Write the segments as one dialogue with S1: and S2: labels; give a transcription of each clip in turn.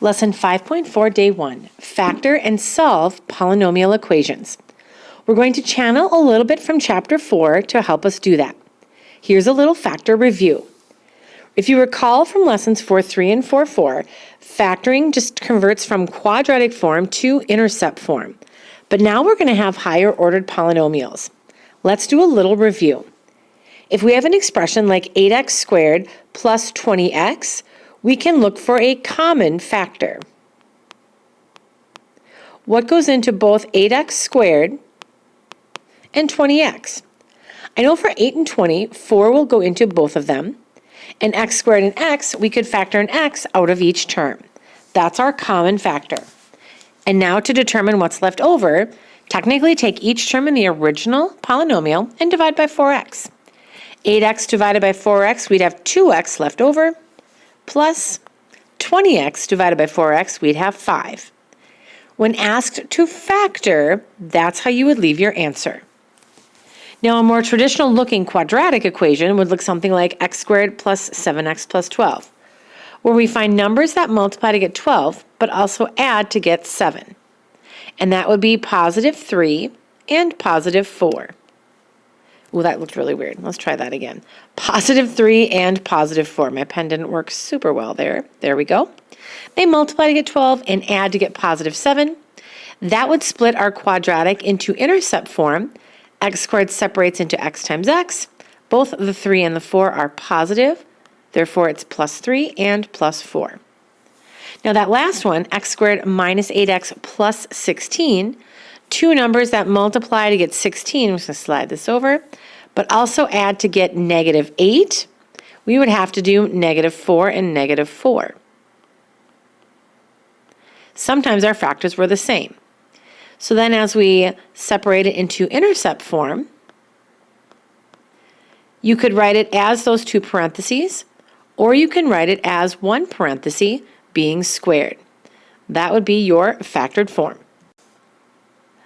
S1: Lesson 5.4, Day 1, Factor and Solve Polynomial Equations. We're going to channel a little bit from Chapter 4 to help us do that. Here's a little factor review. If you recall from Lessons 4.3 and 4.4, factoring just converts from quadratic form to intercept form. But now we're going to have higher ordered polynomials. Let's do a little review. If we have an expression like 8x squared plus 20x, we can look for a common factor. What goes into both 8x squared and 20x? I know for 8 and 20, 4 will go into both of them. And x squared and x, we could factor an x out of each term. That's our common factor. And now to determine what's left over, technically take each term in the original polynomial and divide by 4x. 8x divided by 4x, we'd have 2x left over, plus 20x divided by 4x, we'd have 5. When asked to factor, that's how you would leave your answer. Now, a more traditional looking quadratic equation would look something like x squared plus 7x plus 12, where we find numbers that multiply to get 12, but also add to get 7. And that would be positive 3 and positive 4. Ooh, that looked really weird. Let's try that again. Positive 3 and positive 4. My pen didn't work super well there. There we go. They multiply to get 12 and add to get positive 7. That would split our quadratic into intercept form. X squared separates into x times x. Both the 3 and the 4 are positive. Therefore, it's plus 3 and plus 4. Now that last one, x squared minus 8x plus 16, two numbers that multiply to get 16. I'm just going to slide this over, but also add to get negative 8. We would have to do negative 4 and negative 4. Sometimes our factors were the same. So then as we separate it into intercept form, you could write it as those two parentheses, or you can write it as one parenthesis being squared. That would be your factored form.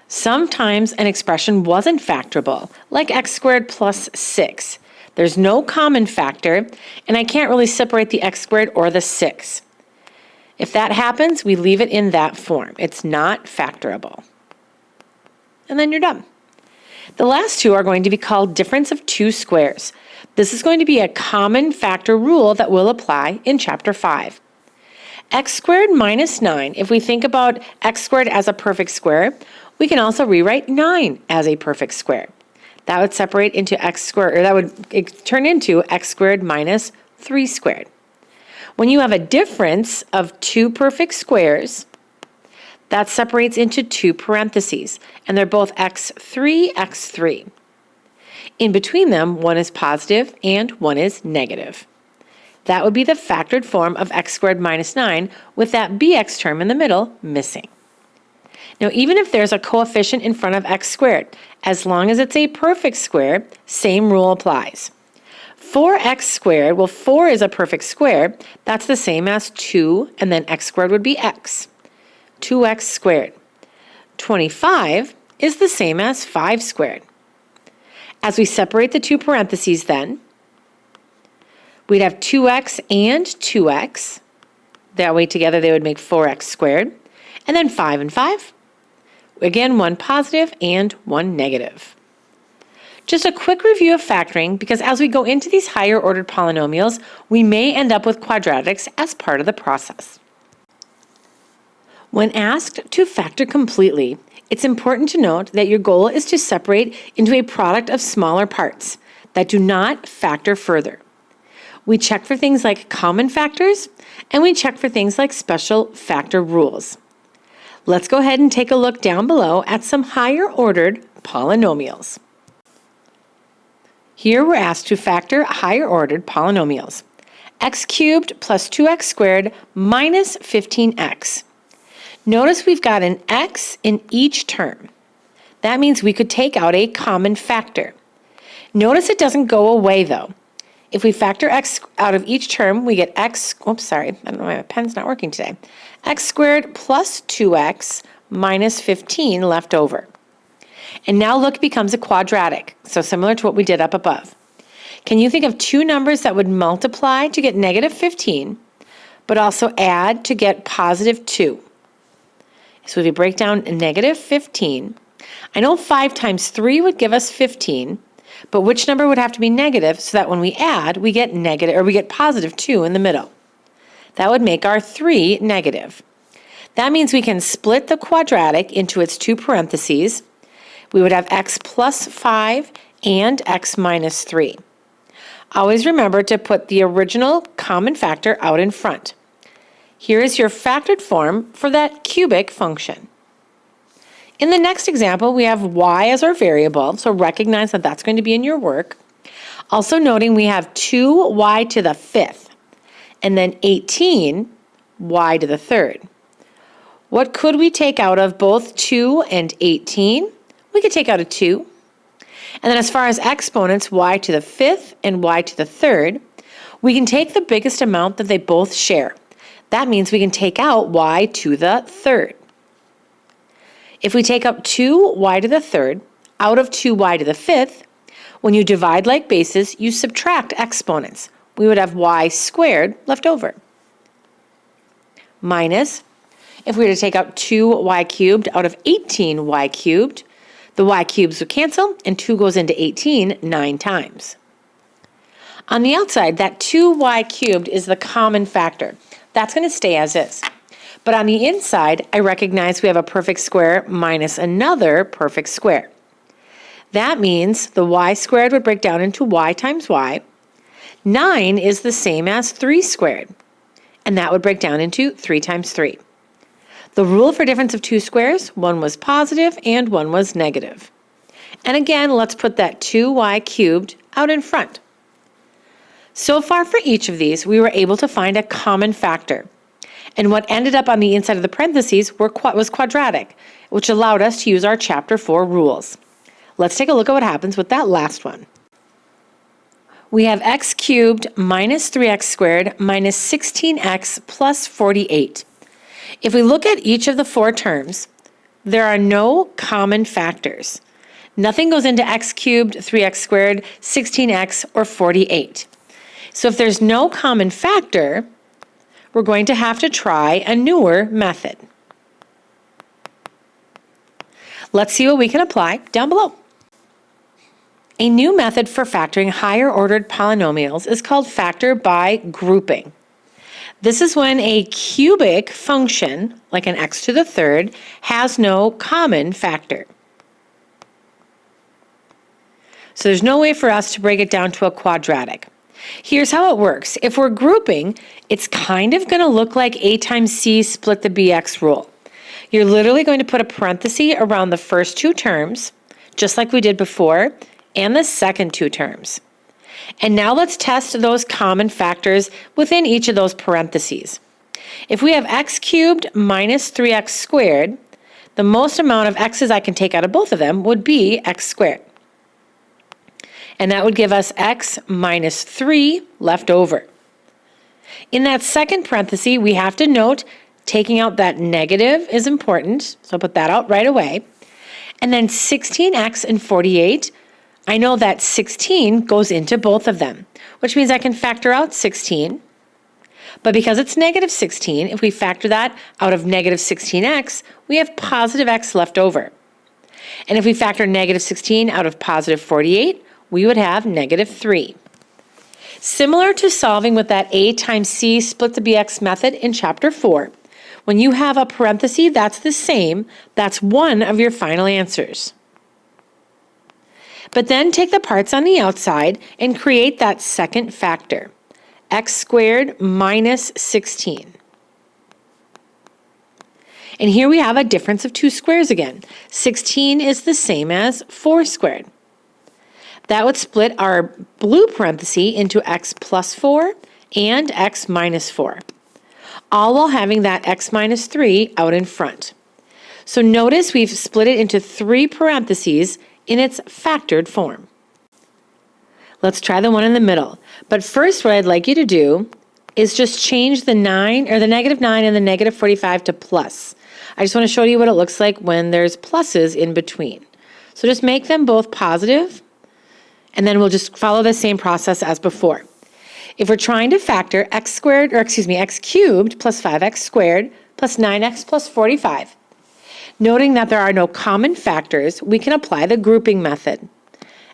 S1: Sometimes an expression wasn't factorable, like x squared plus 6. There's no common factor, and I can't really separate the x squared or the 6. If that happens, we leave it in that form. It's not factorable. And then you're done. The last two are going to be called difference of two squares. This is going to be a common factor rule that will apply in Chapter 5. X squared minus 9, if we think about x squared as a perfect square, we can also rewrite 9 as a perfect square. That would separate into x squared, or that would turn into x squared minus 3 squared. When you have a difference of two perfect squares, that separates into two parentheses, and they're both x3, x3. In between them, one is positive and one is negative. That would be the factored form of x squared minus 9 with that bx term in the middle missing. Now, even if there's a coefficient in front of x squared, as long as it's a perfect square, same rule applies. 4x squared, well, 4 is a perfect square. That's the same as 2, and then x squared would be x. 2x squared. 25 is the same as 5 squared. As we separate the two parentheses then, we'd have 2x and 2x. That way together they would make 4x squared. And then 5 and 5. Again, one positive and one negative. Just a quick review of factoring, because as we go into these higher ordered polynomials, we may end up with quadratics as part of the process. When asked to factor completely, it's important to note that your goal is to separate into a product of smaller parts that do not factor further. We check for things like common factors, and we check for things like special factor rules. Let's go ahead and take a look down below at some higher ordered polynomials. Here we're asked to factor higher ordered polynomials. X cubed plus 2x squared minus 15x. Notice we've got an x in each term. That means we could take out a common factor. Notice it doesn't go away though. If we factor x out of each term, we get x, oops, sorry, I don't know why my pen's not working today. X squared plus 2x minus 15 left over. And now look becomes a quadratic, so similar to what we did up above. Can you think of two numbers that would multiply to get negative 15, but also add to get positive 2. So if you break down negative 15, I know 5 times 3 would give us 15, but which number would have to be negative so that when we add, we get negative, or we get positive 2 in the middle? That would make our 3 negative. That means we can split the quadratic into its 2 parentheses. We would have x plus 5 and x minus 3. Always remember to put the original common factor out in front. Here is your factored form for that cubic function. In the next example, we have y as our variable, so recognize that that's going to be in your work. Also noting we have 2y to the 5th, and then 18y to the 3rd. What could we take out of both 2 and 18? We could take out a 2. And then as far as exponents, y to the 5th and y to the 3rd, we can take the biggest amount that they both share. That means we can take out y to the 3rd. If we take up 2y to the 3rd out of 2y to the 5th, when you divide like bases, you subtract exponents. We would have y squared left over. Minus, if we were to take out 2y cubed out of 18y cubed, the y cubes would cancel, and 2 goes into 18 9 times. On the outside, that 2y cubed is the common factor. That's going to stay as is. But on the inside, I recognize we have a perfect square minus another perfect square. That means the y squared would break down into y times y. 9 is the same as 3 squared, and that would break down into 3 times 3. The rule for difference of 2 squares, one was positive and one was negative. And again, let's put that 2y cubed out in front. So far for each of these, we were able to find a common factor. And what ended up on the inside of the parentheses was quadratic, which allowed us to use our Chapter 4 rules. Let's take a look at what happens with that last one. We have x cubed minus 3x squared minus 16x plus 48. If we look at each of the 4 terms, there are no common factors. Nothing goes into x cubed, 3x squared, 16x, or 48. So if there's no common factor, we're going to have to try a newer method. Let's see what we can apply down below. A new method for factoring higher ordered polynomials is called factor by grouping. This is when a cubic function, like an x to the 3rd, has no common factor. So there's no way for us to break it down to a quadratic. Here's how it works. If we're grouping, it's kind of going to look like a times c split the bx rule. You're literally going to put a parenthesis around the first 2 terms, just like we did before, and the second 2 terms. And now let's test those common factors within each of those parentheses. If we have x cubed minus 3x squared, the most amount of x's I can take out of both of them would be x squared. And that would give us x minus 3 left over. In that second parenthesis, we have to note taking out that negative is important, so I'll put that out right away. And then 16x and 48, I know that 16 goes into both of them, which means I can factor out 16. But because it's negative 16, if we factor that out of negative 16x, we have positive x left over. And if we factor negative 16 out of positive 48, we would have negative 3. Similar to solving with that a times c split the bx method in Chapter 4, when you have a parenthesis that's the same, that's one of your final answers. But then take the parts on the outside and create that second factor, x squared minus 16. And here we have a difference of 2 squares again. 16 is the same as 4 squared. That would split our blue parenthesis into x plus 4 and x minus 4, all while having that x minus 3 out in front. So notice we've split it into 3 parentheses in its factored form. Let's try the one in the middle. But first, what I'd like you to do is just change the 9 or the negative 9 and the negative 45 to plus. I just want to show you what it looks like when there's pluses in between. So just make them both positive, and then we'll just follow the same process as before. If we're trying to factor x cubed plus 5x squared plus 9x plus 45, noting that there are no common factors, we can apply the grouping method.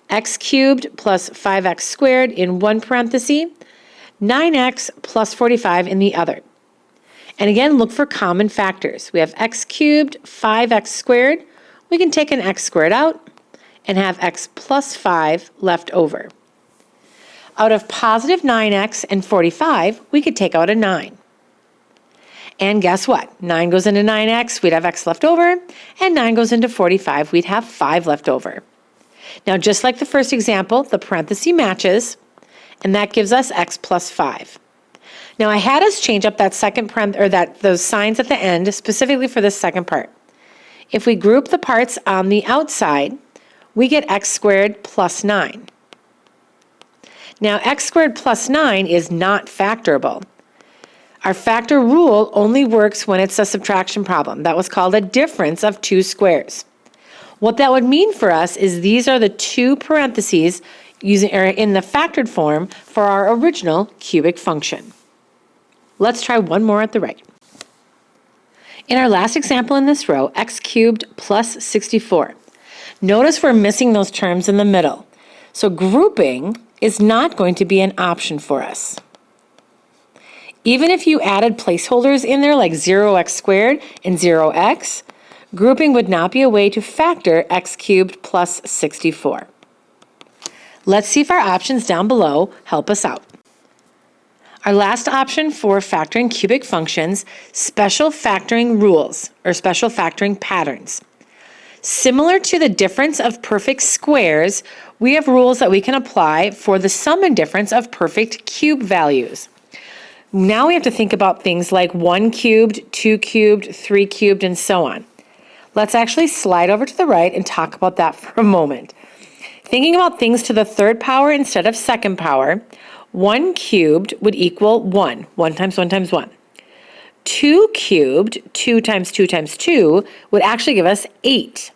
S1: X cubed plus 5x squared in one parenthesis, 9x plus 45 in the other. And again, look for common factors. We have x cubed, 5x squared. We can take an x squared out and have x plus 5 left over. Out of positive 9x and 45, we could take out a 9. And guess what? 9 goes into 9x, we'd have x left over, and 9 goes into 45, we'd have 5 left over. Now, just like the first example, the parenthesis matches, and that gives us x plus 5. Now, I had us change up that those signs at the end specifically for this second part. If we group the parts on the outside, we get x squared plus 9. Now, x squared plus 9 is not factorable. Our factor rule only works when it's a subtraction problem. That was called a difference of two squares. What that would mean for us is these are the two parentheses in the factored form for our original cubic function. Let's try one more at the right. In our last example in this row, x cubed plus 64. Notice we're missing those terms in the middle. So grouping is not going to be an option for us. Even if you added placeholders in there like 0x squared and 0x, grouping would not be a way to factor x cubed plus 64. Let's see if our options down below help us out. Our last option for factoring cubic functions, special factoring rules or special factoring patterns. Similar to the difference of perfect squares, we have rules that we can apply for the sum and difference of perfect cube values. Now we have to think about things like 1 cubed, 2 cubed, 3 cubed, and so on. Let's actually slide over to the right and talk about that for a moment. Thinking about things to the third power instead of second power, 1 cubed would equal 1. 1 times 1 times 1. 2 cubed, 2 times 2 times 2, would actually give us 8.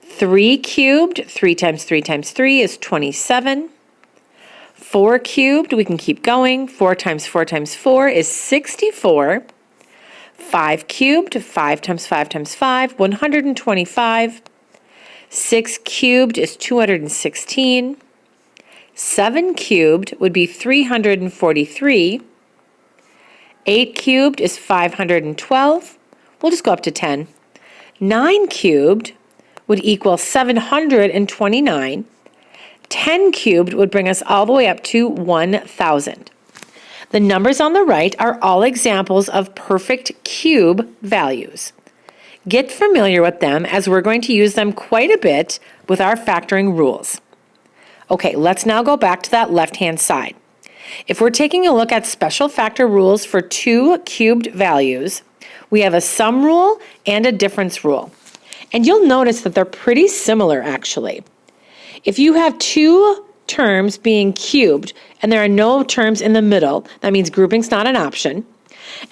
S1: 3 cubed, 3 times 3 times 3 is 27. 4 cubed, we can keep going. 4 times 4 times 4 is 64. 5 cubed, 5 times 5 times 5, 125. 6 cubed is 216. 7 cubed would be 343. 8 cubed is 512. We'll just go up to 10. 9 cubed would equal 729. 10 cubed would bring us all the way up to 1,000. The numbers on the right are all examples of perfect cube values. Get familiar with them as we're going to use them quite a bit with our factoring rules. Okay, let's now go back to that left-hand side. If we're taking a look at special factor rules for two cubed values, we have a sum rule and a difference rule. And you'll notice that they're pretty similar actually. If you have two terms being cubed and there are no terms in the middle, that means grouping's not an option.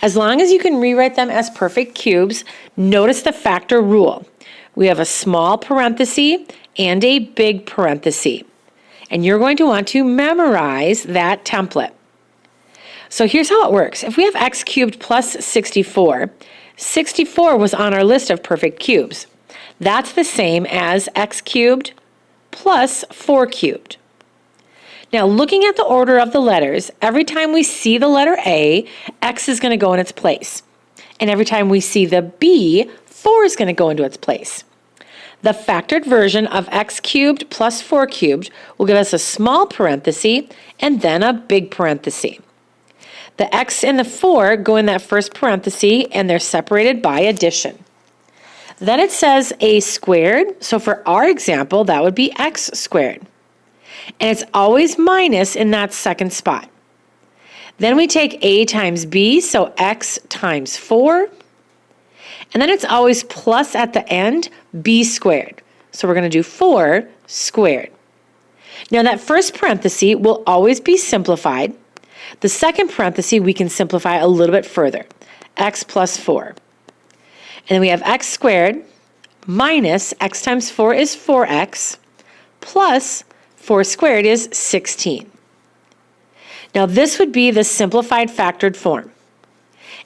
S1: As long as you can rewrite them as perfect cubes, notice the factor rule. We have a small parenthesis and a big parenthesis. And you're going to want to memorize that template. So here's how it works. If we have x cubed plus 64, 64 was on our list of perfect cubes. That's the same as x cubed plus 4 cubed. Now, looking at the order of the letters, every time we see the letter A, x is going to go in its place. And every time we see the B, 4 is going to go into its place. The factored version of x cubed plus 4 cubed will give us a small parenthesis and then a big parenthesis. The x and the 4 go in that first parenthesis and they're separated by addition. Then it says a squared, so for our example, that would be x squared. And it's always minus in that second spot. Then we take a times b, so x times 4. And then it's always plus at the end, b squared. So we're going to do 4 squared. Now that first parenthesis will always be simplified. The second parenthesis we can simplify a little bit further, x plus 4. And then we have x squared minus x times 4 is 4x plus 4 squared is 16. Now this would be the simplified factored form.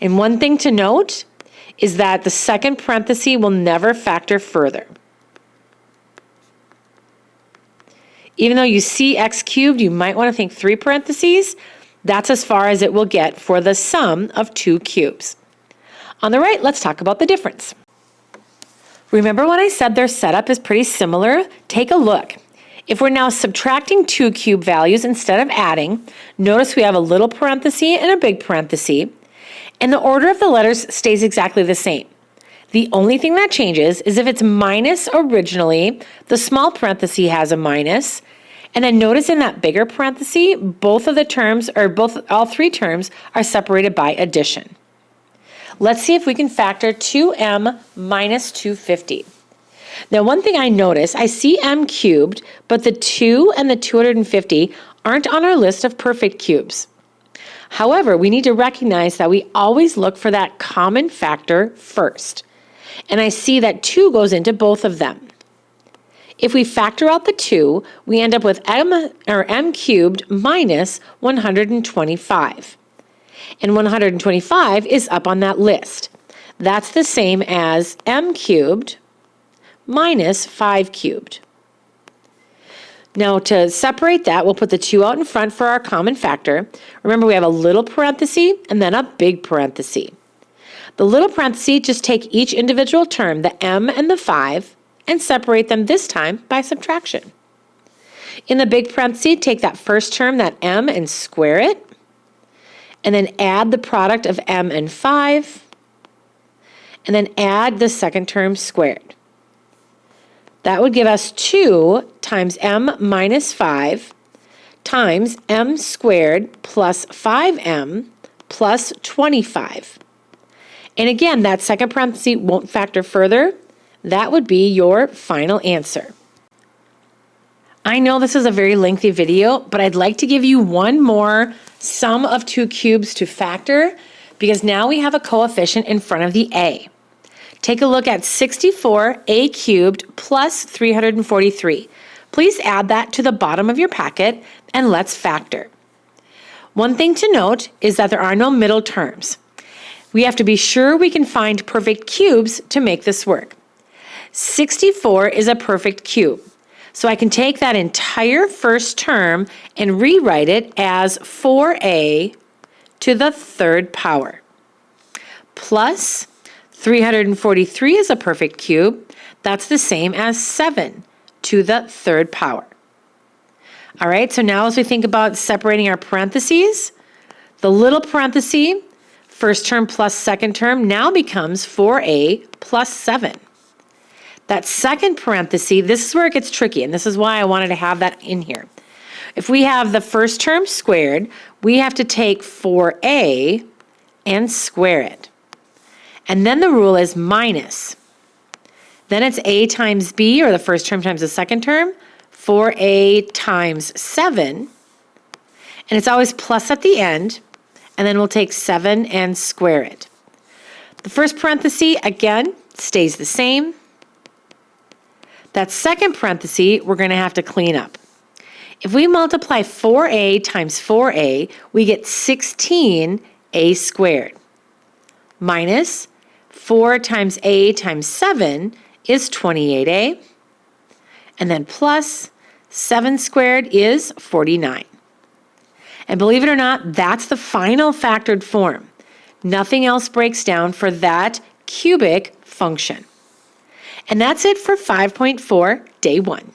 S1: And one thing to note is that the second parenthesis will never factor further. Even though you see x cubed, you might want to think 3 parentheses. That's as far as it will get for the sum of 2 cubes. On the right, let's talk about the difference. Remember when I said their setup is pretty similar? Take a look. If we're now subtracting 2 cube values instead of adding, notice we have a little parenthesis and a big parenthesis, and the order of the letters stays exactly the same. The only thing that changes is if it's minus originally, the small parenthesis has a minus, and then notice in that bigger parenthesis, all 3 terms are separated by addition. Let's see if we can factor 2m minus 250. Now one thing I notice, I see m cubed, but the 2 and the 250 aren't on our list of perfect cubes. However, we need to recognize that we always look for that common factor first. And I see that 2 goes into both of them. If we factor out the 2, we end up with m cubed minus 125. And 125 is up on that list. That's the same as m cubed minus 5 cubed. Now to separate that, we'll put the 2 out in front for our common factor. Remember, we have a little parenthesis and then a big parenthesis. The little parenthesis, just take each individual term, the m and the 5, and separate them this time by subtraction. In the big parenthesis, take that first term, that m, and square it, and then add the product of m and 5, and then add the second term squared. That would give us 2 times m minus 5 times m squared plus 5m plus 25. And again, that second parenthesis won't factor further. That would be your final answer. I know this is a very lengthy video, but I'd like to give you one more sum of 2 cubes to factor because now we have a coefficient in front of the a. Take a look at 64a cubed plus 343. Please add that to the bottom of your packet and let's factor. One thing to note is that there are no middle terms. We have to be sure we can find perfect cubes to make this work. 64 is a perfect cube. So I can take that entire first term and rewrite it as 4a to the 3rd power. Plus 343 is a perfect cube. That's the same as 7 to the 3rd power. All right, so now as we think about separating our parentheses, the little parenthesis, first term plus second term, now becomes 4a plus 7. That second parenthesis, this is where it gets tricky, and this is why I wanted to have that in here. If we have the first term squared, we have to take 4a and square it. And then the rule is minus. Then it's a times b, or the first term times the second term, 4a times 7. And it's always plus at the end, and then we'll take 7 and square it. The first parenthesis, again, stays the same. That second parenthesis, we're going to have to clean up. If we multiply 4a times 4a, we get 16a squared. Minus 4 times a times 7 is 28a. And then plus 7 squared is 49. And believe it or not, that's the final factored form. Nothing else breaks down for that cubic function. And that's it for 5.4, day 1.